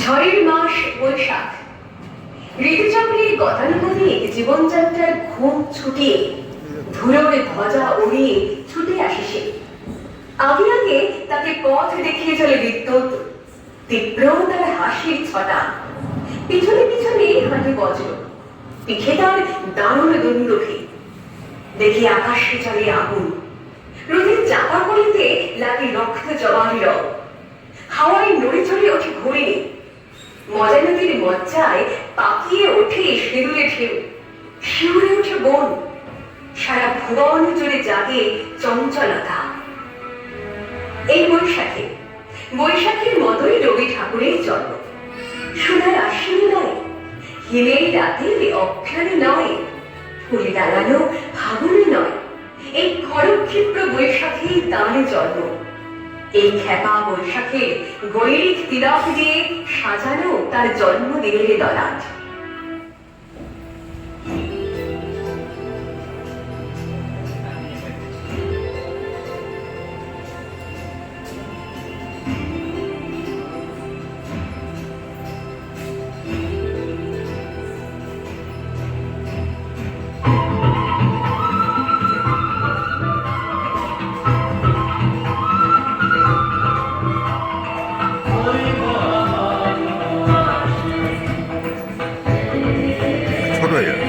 ঝড়ের মাস বৈশাখ। ঋতুচক্রের গতানুগতিক জীবনযাত্রার ঘুম ছুটিয়ে ধুলোর ধ্বজা উড়িয়ে ছুটে আসে সে। আগে আগে তাকে পথ দেখিয়ে চলে বিদ্যুৎ, তীব্র তার হাসির ছটা। পিছনে পিছনে হাঁটে বজ্র, পিঠে তার দারুণ দুন্দুভি। দেখি আকাশে চলে আগুন, রোদের চাপা কলিতে লাগে রক্ত জবাহি রং। হাওয়ায় নড়ে চড়ে ওঠে ঘুরে, মজা নদীর মজ্জায় পাকিয়ে ওঠে সেদুরে ঢেউ। শিউরে ওঠে বন, সারা ভুবন জুড়ে জাগে চঞ্চলতা। এই বৈশাখের মতোই রবি ঠাকুরের জন্ম। সোনার আশ্বিনী নয়, হিমের রাতে অজ্ঞানে নয়, ফুলে দাঁড়ানো ফাগুনে নয়, এই খড়ক্ষিপ্র বৈশাখেই তাঁর জন্ম। এই খ্যাপা বৈশাখের গৈরিক তিলক দিয়ে সাজানো তার জন্মদিনের ললাট। ছোট হয়ে যাবে।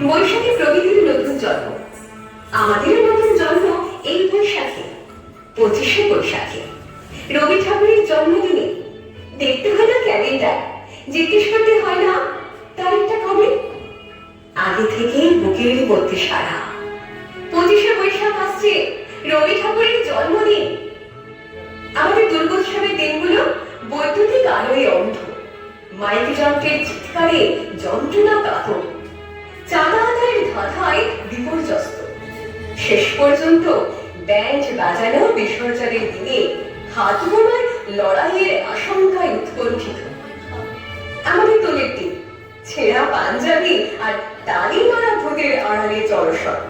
বৈশাখে প্রকৃতির নতুন জন্ম, আমাদেরও নতুন জন্ম এই বৈশাখে, 25শে বৈশাখে, রবি ঠাকুরের জন্মদিনে। দেখতে হয় না ক্যালেন্ডার, জিজ্ঞেস করতে হয় না তারিখটা কবে। আগে থেকেই বুকের মধ্যে সারা 25শে বৈশাখ আসছে, রবি ঠাকুরের জন্মদিন। আমাদের দুর্গোৎসবের দিনগুলো বৈদ্যুতিক আলোয় অন্ধ, মাইক যন্ত্রের চিৎকারে যন্ত্রণা কাতর, চাঁদা আদায়ের ধাঁধায় বিপর্যস্ত। শেষ পর্যন্ত ব্যান্ড বাজানো বিসর্জনের দিনে হাত বোমার লড়াইয়ের আশঙ্কায় উৎকণ্ঠিত। আমাদের তোলের দিন, ছেঁড়া পাঞ্জাবি আর তালি মারা ভূতের আড়ালে জড়সড়।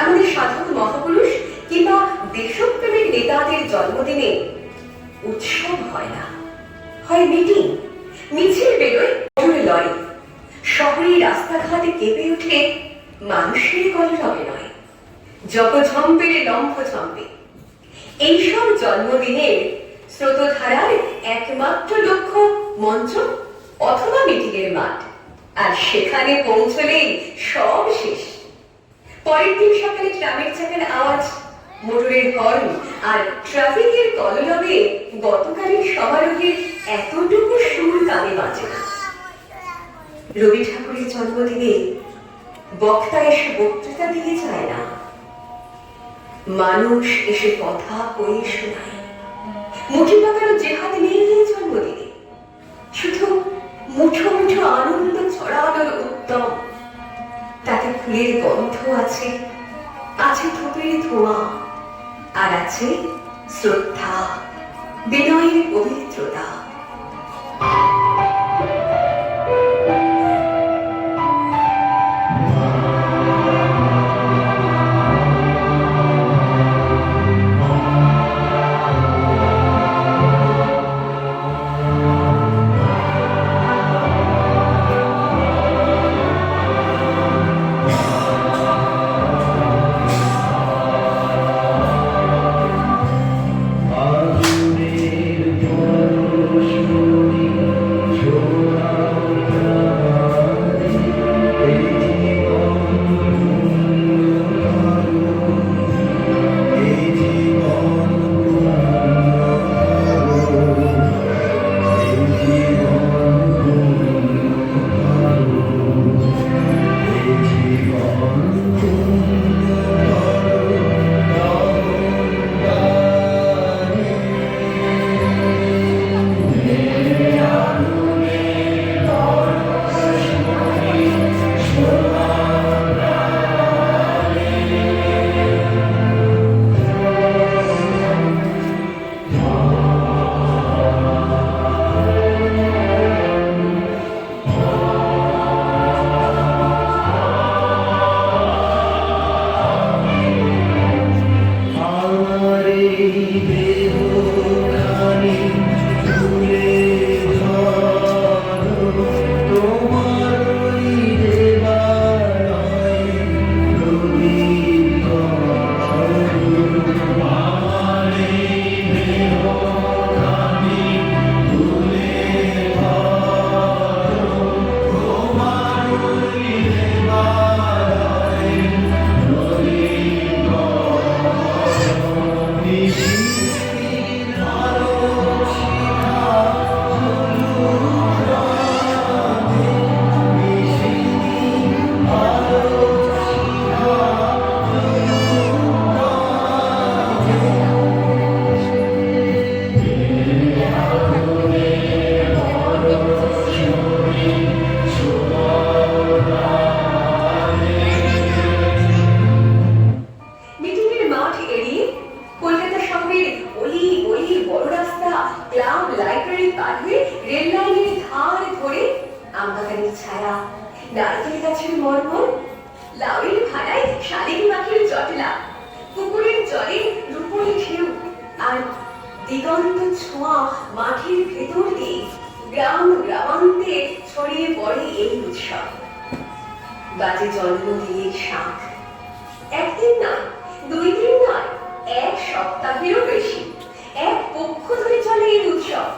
আমাদের সাধক মহাপুরুষ কিংবা দেশপ্রেমিক নেতাদের জন্মদিনে উৎসব হয় না, হয় মিটিং, মিছিল বেরোয় লয়। শহরের রাস্তাঘাটে কেঁপে উঠে মানুষের কলরবে নয়, জপঝম্পের লম্ফ ঝম্পে। এইসব জন্মদিনের স্রোতধারার একমাত্র লক্ষ্য মঞ্চ অথবা মিটিংয়ের মাঠ, আর সেখানে পৌঁছলেই সব শেষ। পরের দিন সকালে ট্রামের চাকার আওয়াজ, মোটরের হর্ন আর ট্রাফিকের কলরবে গতকালের সমারোহের এতটুকু সুর কানে বাজে না। রবি ঠাকুরের জন্মদিনে বক্তা এসে বক্তৃতা দিয়ে যায় না, মানুষ এসে কথা কয়ে শোনায়। মুঠি পাকানো যে হাতে নিয়ে গিয়ে জন্মদিনে শুধু মুঠো মুঠো আনন্দ ছড়ানোর উদ্যম। তাতে ফুলের গন্ধ আছে, আছে ধূপের ধোঁয়া, আর আছে শ্রদ্ধা, বিনয়ের পবিত্রতা। নারকেল গাছের মর্মর, লাউয়ের ভাড়ায় শালিক পাখির জটলা, পুকুরের জলে রূপলি ঢেউ, আর দিগন্ত ছোঁয়া মাঠের ভেতর দিয়ে গ্রাম গ্রামান্তে ছড়িয়ে পড়ে এই উৎসব। বাজে জন্মদিনের শাঁখ, একদিন নয়, 2 দিন নয়, 1 সপ্তাহেরও বেশি, এক পক্ষ ধরে চলে এই উৎসব।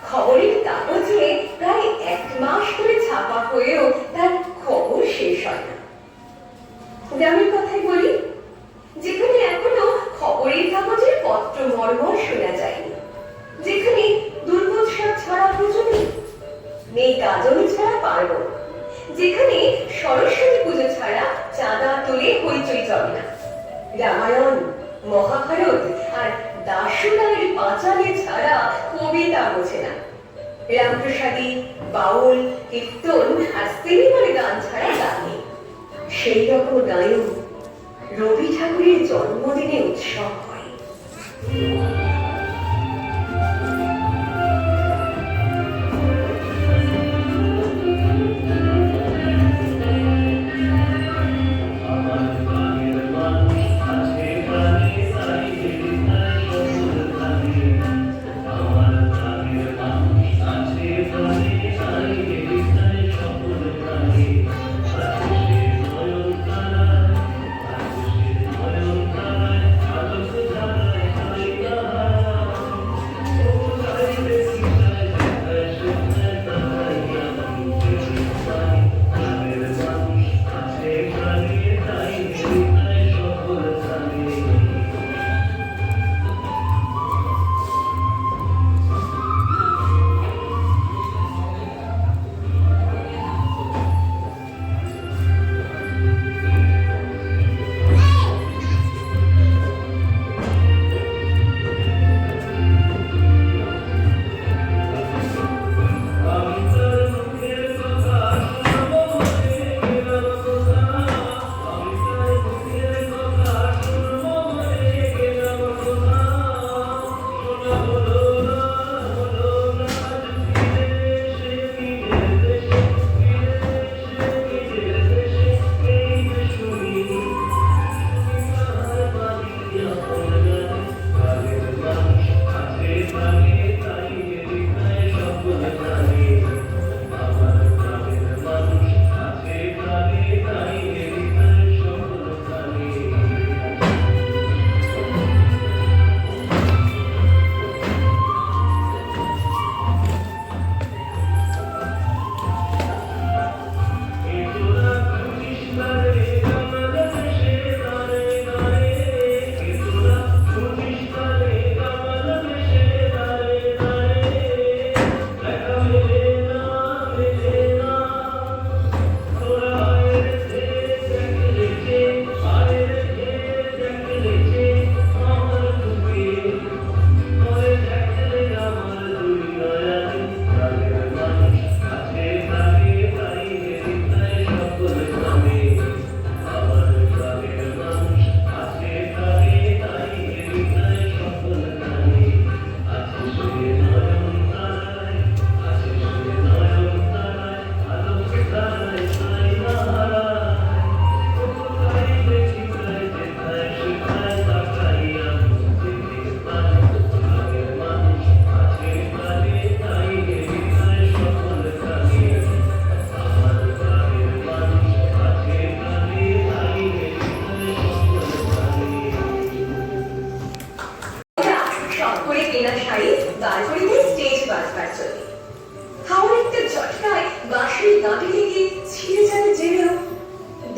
খবরের কাগজে প্রায় 1 মাস ধরে ছাপা হয়েও তার খবর শেষ হয় না। গ্রামের কথাই বলি, যেখানে এখনো খবরের কাগজের পত্র মর্মর শোনা যায়নি, যেখানে দুর্গোৎসব ছাড়া পুজো নেই, নেই গাজনি ছাড়া পার্বণ, যেখানে সরস্বতী পুজো ছাড়া চাঁদা তুলে হইচই চলে না, রামায়ণ, মহাভারত আর দাসুরায়ের পাঁচালী ছাড়া কবিতা বোঝে না, রামপ্রসাদী, বাউল, কীর্তন আর সিনেমার গান ছাড়া গান নেই। সেই রকম গায়ক রবি ঠাকুরের জন্মদিনে উৎসব হয়।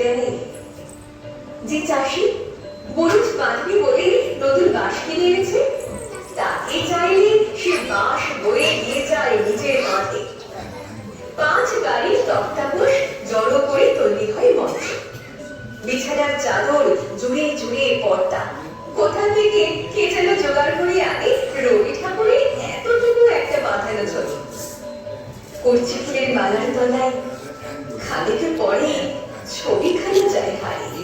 সুবিধা নেই। যে চাষি বরুজ বাঁধবে বলে নতুন বাঁশ কিনে এনেছে, তাকে চাইলে সে বাঁশ বয়ে দিয়ে যায় নিজের মাঠে। 5 গাড়ির তক্তাপোষ জড়ো করে তৈরি হয় মঞ্চ। বিছানার চাদর জুড়ে জুড়ে পর্দা। কোথা থেকে কে যেন জোগাড় করে আনে রবি ঠাকুরের এতটুকু একটা বাঁধানো ছবি। কচি ফুলের মালার তলায় খানিক পরে ছবিখানা যায় হারিয়ে।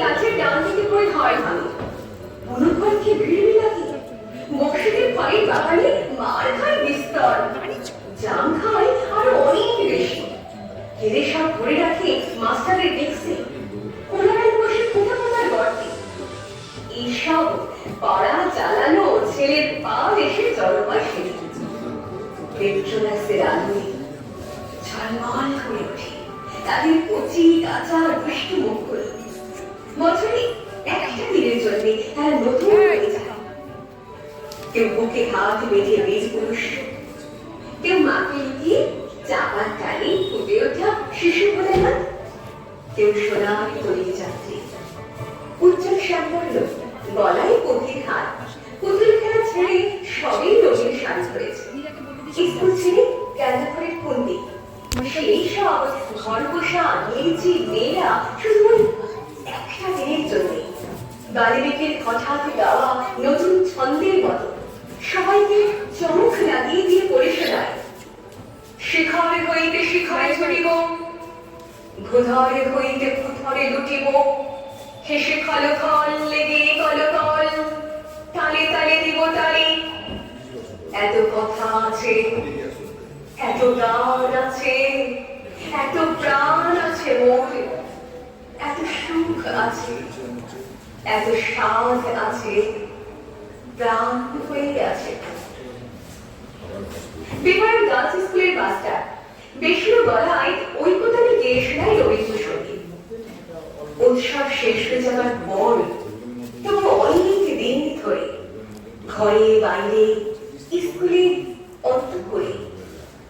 গাছের ডাল থেকে পড়ে হয় ভালো। অনুপমকে ভিড় লাগে। মসজিদের বাড়ির বাগানে মার খায় বিস্তর। জাম খায় আরো অনেক বেশি। কেড়ে সব ভরে রাখে মাস্টারের ডেস্কে। কোলায় বসে কোথা কোথায় গর্তে। এইসব পাড়া চালানো ছেলের পা এসে জলপাশে। পেট্রোনাসের আলোয় ঝলমল করে ওঠে তাদের কচি কাঁচা দুষ্টু মুখগুলো। বছরে একটা দিনের জন্য তারা নতুন হয়ে যায়। কেউ বুকে হাত বেঁধে বীজ পুরুষ, কেউ মাকে লুকিয়ে চাপার টানে ফুটে ওঠা শিশু বলে না, কেউ সোনার তৈরি যাত্রী। উজ্জ্বল সাফল্য, গলায় পথির হাত, পুতুল খেলা ছেড়ে সবই রঙিন শাড়ি ধরেছে। স্কুল ছেড়ে ক্যান্ডাফারের কুন্দি, সেই সব ঘর বসা নিয়েছি মেয়েরা শুধু একটা দিনের জন্য গালিবেকের হঠাৎ গাওয়া নতুন ছন্দের মতো সবাইকে চমক লাগিয়ে দিয়ে পড়ে শোনায়। শিখরে হইতে শিখরে ছুটিব, ভূধরে হইতে ভূধরে লুটিব, হেসে খল খল লেগে কল কল, তালে তালে দিব তালে। এত কথা আছে, এত গান আছে, এত প্রাণ আছে মোর, এত সুখ আছে, এত স্বাদ আছে, প্রাণ হয়ে আছে। বিমার গার্লস স্কুলের মাস্টার বেশির গলায় ঐকতালি গেয়ে শোনায় রবীন্দ্র সঙ্গীত। উৎসব শেষ হয়ে যাবার পর তবু অনেক দিন ধরে ঘরে বাইরে স্কুলে অন্ত করে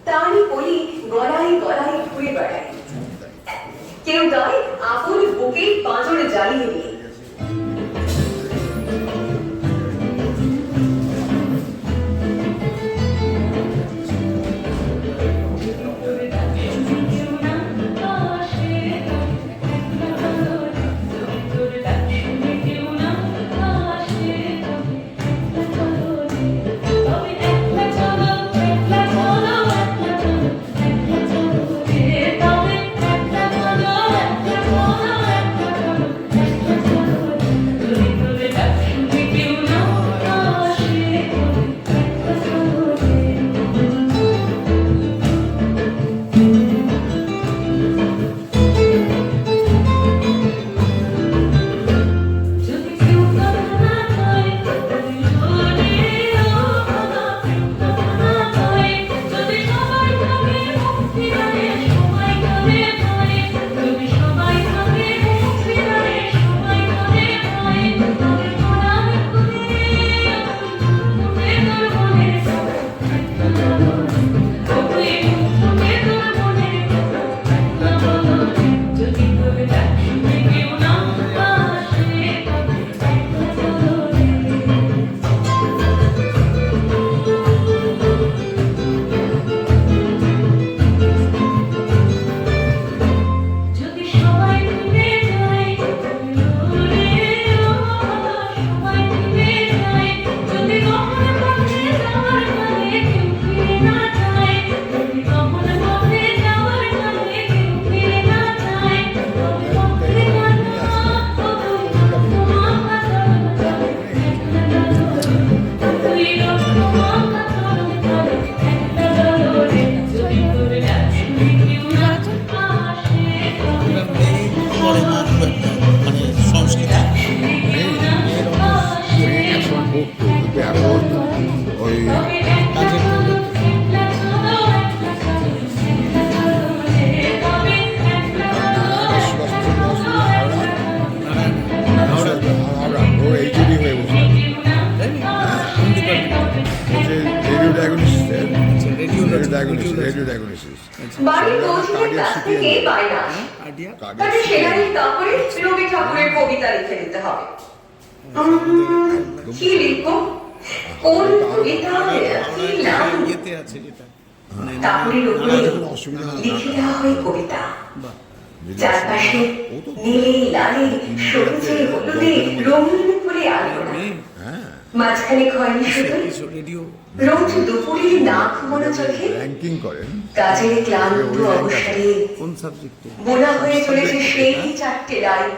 তারই বলি গলায় গলায় ঘুরে বেড়ায়। কেউ গায় আপন বুকে পাঁজরে জ্বালিয়ে দিয়ে। বাড়ির কৌশলের কাছ থেকে বায়না আসে। তাকে সেনানির তারপরে রবি ঠাকুরের কবিতা লিখে দিতে হবে। কি লিখবো? কোন কবিতা কি নাম? তারপরের উপরে লিখে দেওয়া হয় কবিতা। চারপাশে নীলে লালে সবুজে হলুদে রঙিন ফুলে আলোড়না। মাঝখানে খয়নি শুধু রোজ দুপুরে না ঘুমানো চোখে কাজের ক্লান্ত অবসরে বোনা হয়ে চলেছে সেই চারটে লাইন।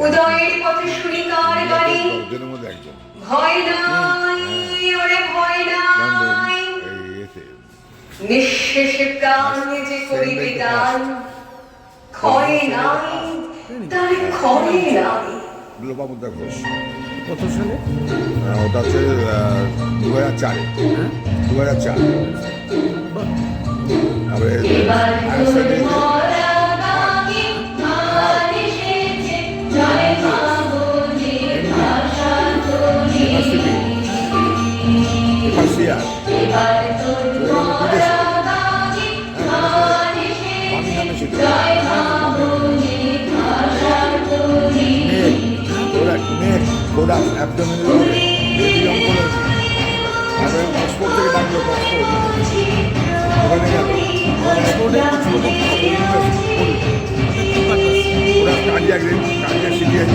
উদয়ের পথে শুনিকার গানে ভয় নাই ওরে ভয় নাই, নিঃশেষে প্রাণে যে করিবে দান, ক্ষয় নাই তার ক্ষয় নাই। লোপামুদ্রা ঘোষ কত সালে? ওটা হচ্ছে 2004 2004। তারপরে ফার্স্ট ইয়ার বামিংহামে ছিল। কোডাক অ্যাবডোমিনাল অঙ্কোলজি, তারপরে অক্সফোর্ড থেকে ডাকলো, অক্সফোর্ড ওখানে গেল, ওরা কার্ডিয়াক সিটিয়াস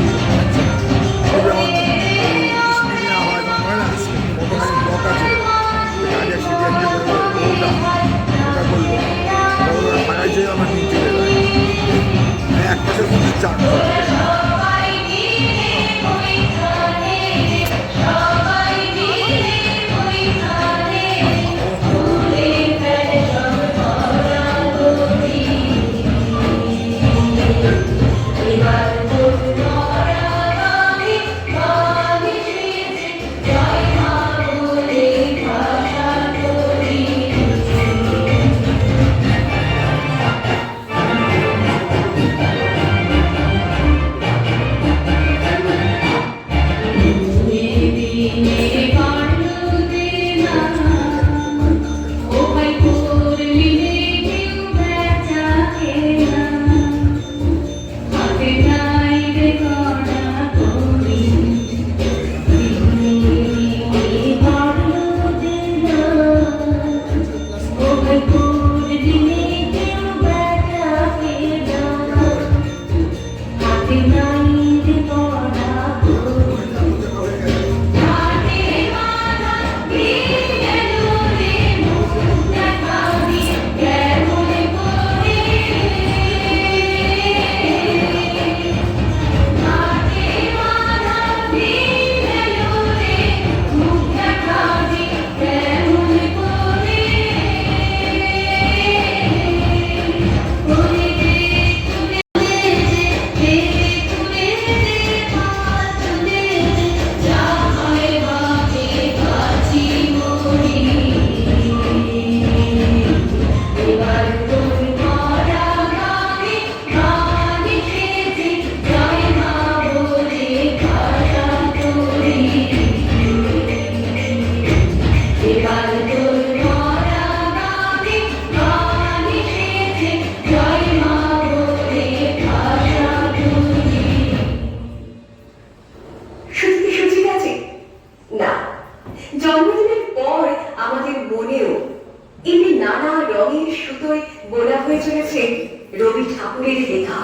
রবি ঠাকুরের লেখা।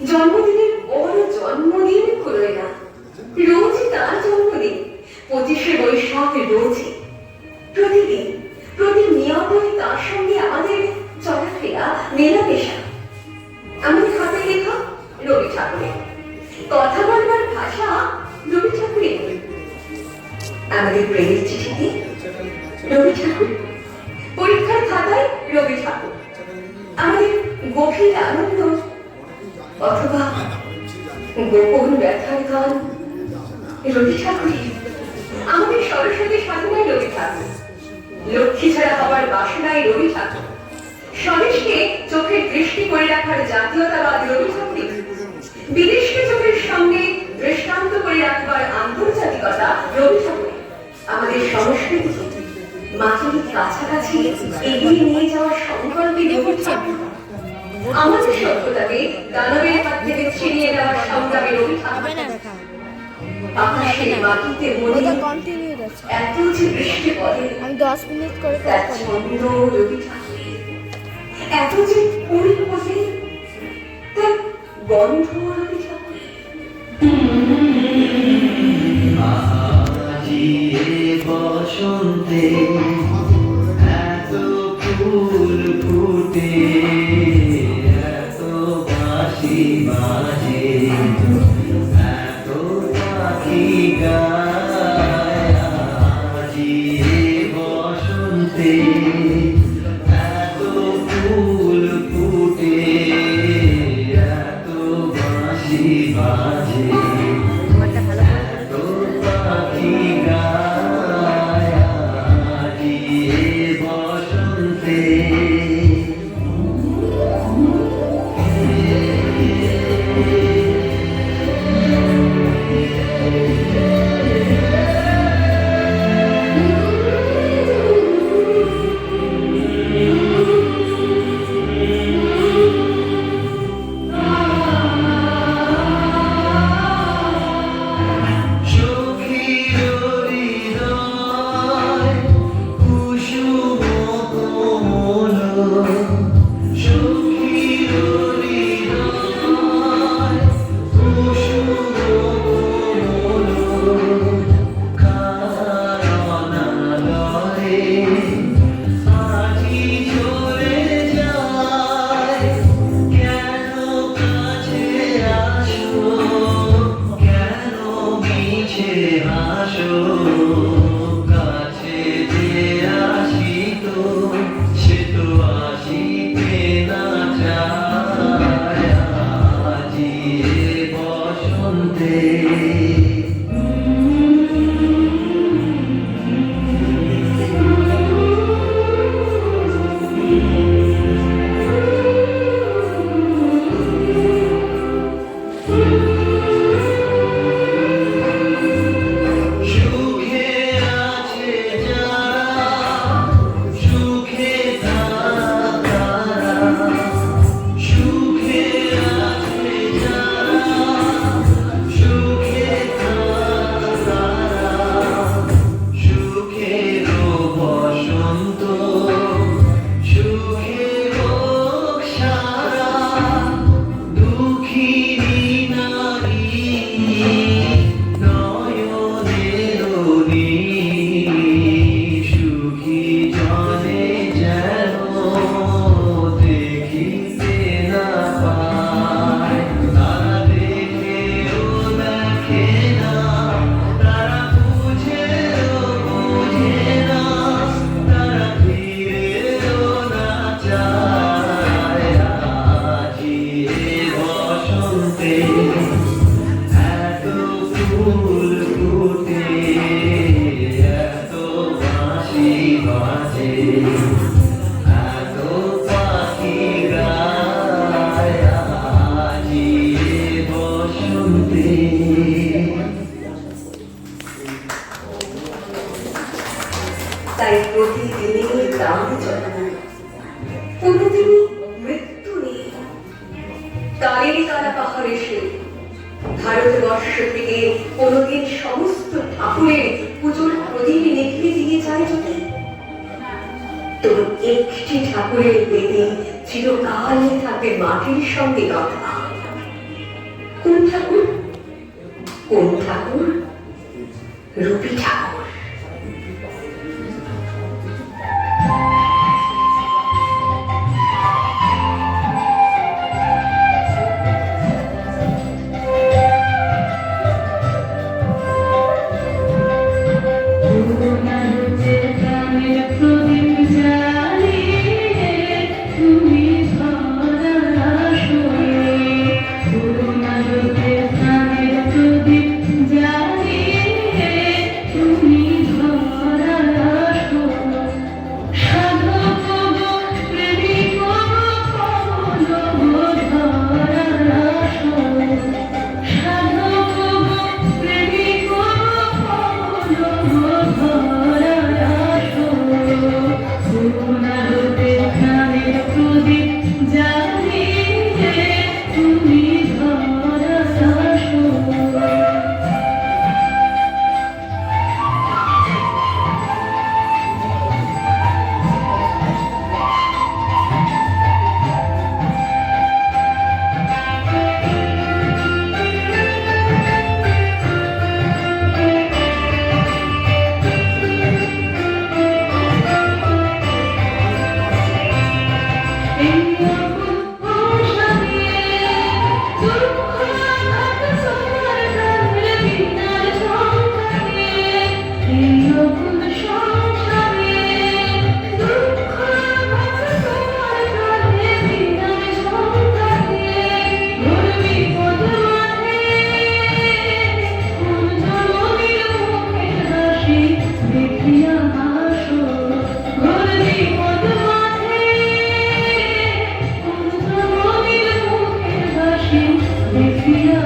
জন্মদিনের বড় জন্মদিন হলো না, রোজই তার জন্মদিন। 25শে বৈশাখ রোজই, প্রতিদিন, প্রতিনিয়তই তার সঙ্গে আমাদের চলাফেরা, মেলামেশা। আমাদের হাতে লেখা রবি ঠাকুরের, কথা বলবার ভাষা রবি ঠাকুরের। আমাদের প্রেমের চিঠিতে রবি ঠাকুর, পরীক্ষার খাতায় রবি ঠাকুর। আমাদের গভীর আনন্দ অথবা গোপন ব্যথার গান রবি ঠাকুরের। আমাদের সরস্বতী সাধনায় রবি ঠাকুর, লক্ষ্মী ছাড়া হবার বাসনায় রবি ঠাকুর, স্বদেশকে চোখের দৃষ্টি করে রাখার জাতীয়তাবাদ রবি ঠাকুরের, বিদেশকে চোখের সঙ্গে দৃষ্টান্ত করে রাখবার আন্তর্জাতিকতা রবি ঠাকুরের। আমাদের সংস্কৃতিকে মাটির কাছাকাছি এগিয়ে নিয়ে যাওয়ার সংকল্পে রবি ঠাকুর। আমাদের সভ্যতাকে দানবের হাত থেকে ছিনিয়ে দেওয়ার সংগ্রামে রবি ঠাকুর। আকাশের মাটিতে মনে এত যে বৃষ্টি পড়ে, আমি 10 মিনিট করে তার ছন্দ রবি ঠাকুরের। এত যে ফুল ফোটে, তার গন্ধ রবি ঠাকুরের। বসন্তে এত ফুল ফুটে, এত বাঁশি বাজে, এত পাখি গায়। আজি বসন্তে এত ফুল ফুটে, এত বাঁশি বাজে, এত পাখি গায়। আজি বসন্তে বসন্তে সুখে আছে যারা সুখে তারা সুখে আছে যারা সুখে তারা সুখের বসন্ত সুখের সারা দুঃখিনী নারী নয়নের সুখী জনে যেন দেখিতে না পায় তারা দেখেও দেখে না তারা বুঝেও বুঝে না তারা ফিরেও না চায় আজি এ বসন্তে এত ফুল ফুটে এত বাঁশি বাজে এত পাখি গায় আজি এ বসন্তে তাই প্রতিদিনই প্রাণ জন্ম, কোনোদিনই মৃত্যু নেই। কালের কারা পাহাড় এসে ভারতবর্ষ থেকে কোনোদিন সমস্ত ঠাকুরের পুজোর প্রদীপ নিভিয়ে দিয়ে যায় যদি, তবু একটি ঠাকুরের বেদে চিরকাল থাকবে মাটির সঙ্গে কথা। কোন ঠাকুর? কোন ঠাকুর? রূপী ঠাকুর। দেখিয়া